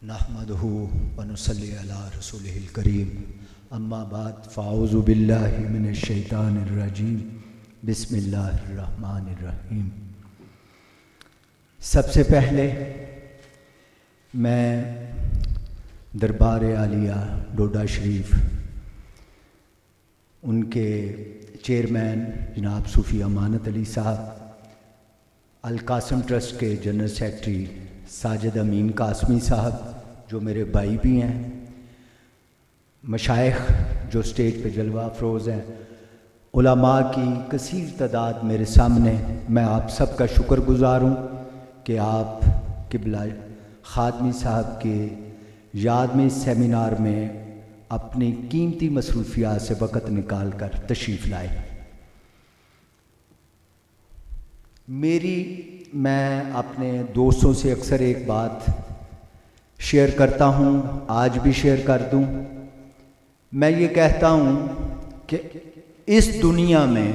नहमदहु व नुसल्ली अला रसूलिहिल करीम अम्मा बाद फ़ाऊज़ु बिल्लाहि मिनश शैतानिर रजीम बिस्मिल्लाहिर रहमानिर रहीम। सबसे पहले मैं दरबार आलिया डोडा शरीफ उनके चेयरमैन जनाब सूफ़ी अमानत अली साहब, अल कासिम ट्रस्ट के जनरल सेक्रेटरी साजिद अमीन कासमी साहब जो मेरे भाई भी हैं, मशाइख जो स्टेज पे जलवा अफरोज़ हैं, उलमा की कसीर तादाद मेरे सामने, मैं आप सब का शुक्रगुज़ार हूँ कि आप किबला खादमी साहब के याद में इस सेमिनार में अपनी कीमती मसरूफियात से वक़्त निकाल कर तशरीफ़ लाए। मैं अपने दोस्तों से अक्सर एक बात शेयर करता हूँ, आज भी शेयर कर दूँ। मैं ये कहता हूँ कि इस दुनिया में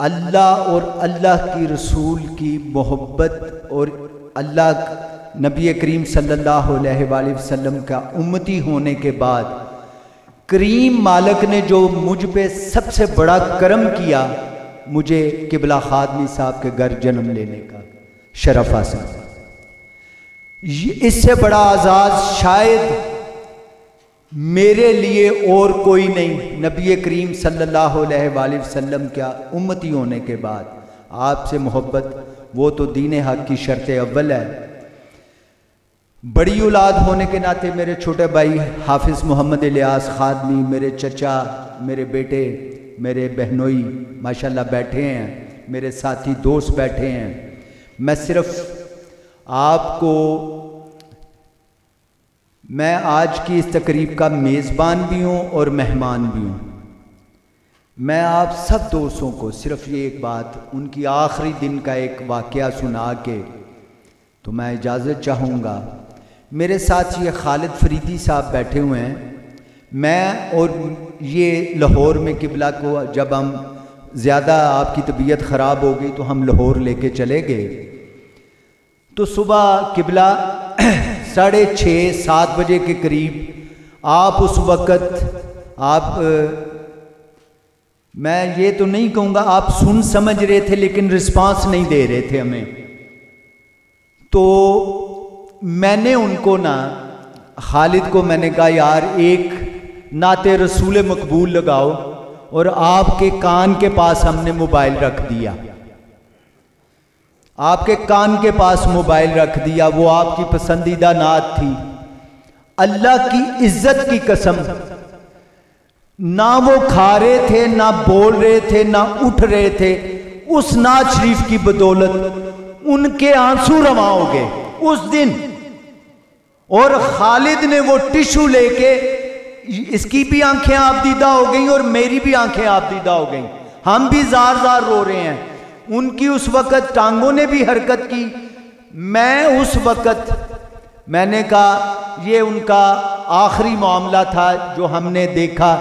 अल्लाह और अल्लाह की रसूल की मोहब्बत और अल्लाह नबी करीम सल्लल्लाहु अलैहि वसल्लम का उम्मती होने के बाद करीम मालिक ने जो मुझ पे सबसे बड़ा करम किया, मुझे किबला खादमी साहब के घर जन्म लेने का शरफ हासिल। इससे बड़ा आज़ाद शायद मेरे लिए और कोई नहीं। नबी करीम सल्लल्लाहु अलैहि वसल्लम क्या उम्मती होने के बाद आपसे मोहब्बत, वो तो दीन हक की शर्त अव्वल है। बड़ी औलाद होने के नाते मेरे छोटे भाई हाफिज़ मोहम्मद इलियास खादमी, मेरे चचा, मेरे बेटे, मेरे बहनोई माशाल्लाह बैठे हैं, मेरे साथी दोस्त बैठे हैं। मैं सिर्फ आपको, मैं आज की इस तकरीब का मेज़बान भी हूँ और मेहमान भी हूँ। मैं आप सब दोस्तों को सिर्फ ये एक बात, उनकी आखिरी दिन का एक वाक़या सुना के तो मैं इजाज़त चाहूँगा। मेरे साथ ये खालिद फरीदी साहब बैठे हुए हैं। मैं और ये लाहौर में किबला को, जब हम ज़्यादा आपकी तबीयत ख़राब हो गई तो हम लाहौर लेके चले गए। तो सुबह किबला 6:30-7 बजे के करीब आप उस वक़्त मैं ये तो नहीं कहूँगा आप सुन समझ रहे थे, लेकिन रिस्पांस नहीं दे रहे थे हमें। तो मैंने उनको खालिद को मैंने कहा यार एक नाते रसूल मकबूल लगाओ, और आपके कान के पास हमने मोबाइल रख दिया, आपके कान के पास मोबाइल रख दिया। वो आपकी पसंदीदा नात थी। अल्लाह की इज्जत की कसम, ना वो खा रहे थे, ना बोल रहे थे, ना उठ रहे थे। उस नात शरीफ की बदौलत उनके आंसू रवा हो गए उस दिन। और खालिद ने वो टिश्यू लेके, इसकी भी आंखें आबदीदा हो गई और मेरी भी आंखें आबदीदा हो गई, हम भी जार जार रो रहे हैं। उनकी उस वक़्त टांगों ने भी हरकत की। मैं उस वक़्त मैंने कहा ये उनका आखिरी मामला था जो हमने देखा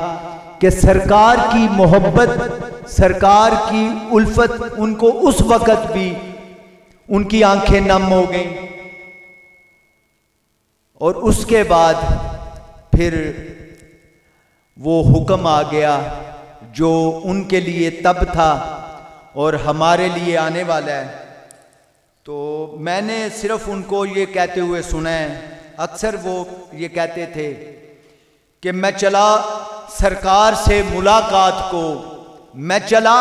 कि सरकार की मोहब्बत, सरकार की उल्फत, उनको उस वक़्त भी उनकी आंखें नम हो गई। और उसके बाद फिर वो हुक्म आ गया जो उनके लिए तब था और हमारे लिए आने वाला है। तो मैंने सिर्फ उनको ये कहते हुए सुना है, अक्सर वो ये कहते थे कि मैं चला सरकार से मुलाकात को, मैं चला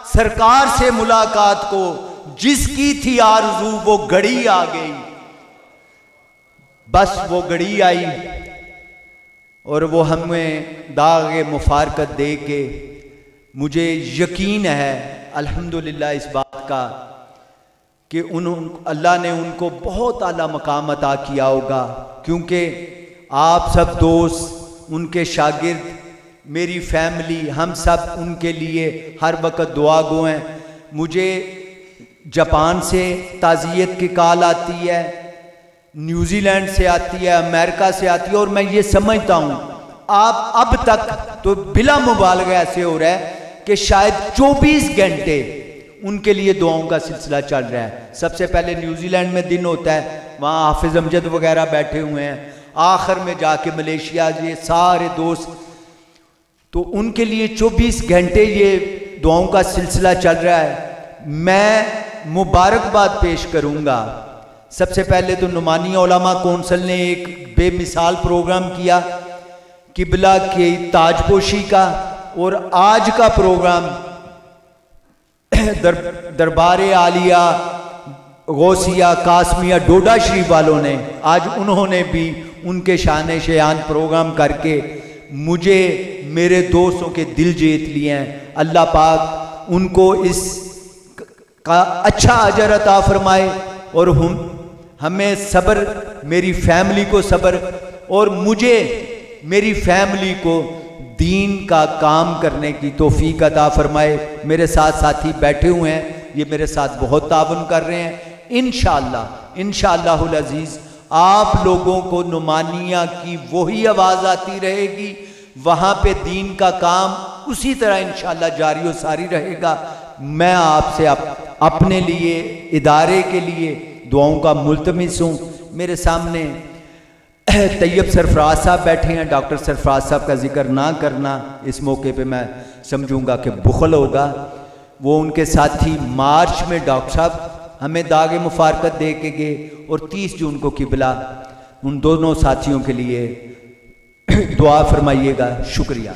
सरकार से मुलाकात को, जिसकी थी आरज़ू वो घड़ी आ गई। बस वो घड़ी आई और वो हमें दाग़े मुफारकत दे के, मुझे यकीन है अल्हम्दुलिल्लाह इस बात का कि अल्लाह ने उनको बहुत आला मकाम अता किया होगा, क्योंकि आप सब दोस्त, उनके शागिर्द, मेरी फैमिली, हम सब उनके लिए हर वक्त दुआ गो हैं। मुझे जापान से ताज़ियत की कॉल आती है, न्यूजीलैंड से आती है, अमेरिका से आती है, और मैं ये समझता हूँ आप अब तक तो बिला मुबालगा ऐसे हो रहा है कि शायद 24 घंटे उनके लिए दुआओं का सिलसिला चल रहा है। सबसे पहले न्यूजीलैंड में दिन होता है, वहाँ हाफिज अमजद वगैरह बैठे हुए हैं, आखिर में जाके मलेशिया ये सारे दोस्त, तो उनके लिए 24 घंटे ये दुआओं का सिलसिला चल रहा है। मैं मुबारकबाद पेश करूँगा। सबसे पहले तो नुमानी उलमा कौंसिल ने एक बेमिसाल प्रोग्राम किया किबला की ताजपोशी का, और आज का प्रोग्राम दरबारे आलिया गौसिया कासमिया डोडा शरीफ वालों ने, आज उन्होंने भी उनके शान शयान प्रोग्राम करके मुझे मेरे दोस्तों के दिल जीत लिए हैं। अल्लाह पाक उनको इस का अच्छा अजर अता फरमाए और हमें सब्र, मेरी फैमिली को सब्र, और मुझे मेरी फैमिली को दीन का काम करने की तौफीक अता फरमाए। मेरे साथ साथी बैठे हुए हैं, ये मेरे साथ बहुत ताउन कर रहे हैं। इंशाअल्लाहुल अजीज़ आप लोगों को नुमानिया की वही आवाज़ आती रहेगी, वहाँ पे दीन का काम उसी तरह इंशाअल्लाह जारी व सारी रहेगा। मैं आपसे अपने लिए, इदारे के लिए दुआओं का मुल्तमिस हूँ। मेरे सामने तैयब सरफराज साहब बैठे हैं। डॉक्टर सरफराज साहब का जिक्र ना करना इस मौके पे मैं समझूंगा कि बुखल होगा। वो उनके साथी मार्च में डॉक्टर साहब हमें दागे मुफारकत दे के गए, और 30 जून को किबला उन दोनों साथियों के लिए दुआ फरमाइएगा। शुक्रिया।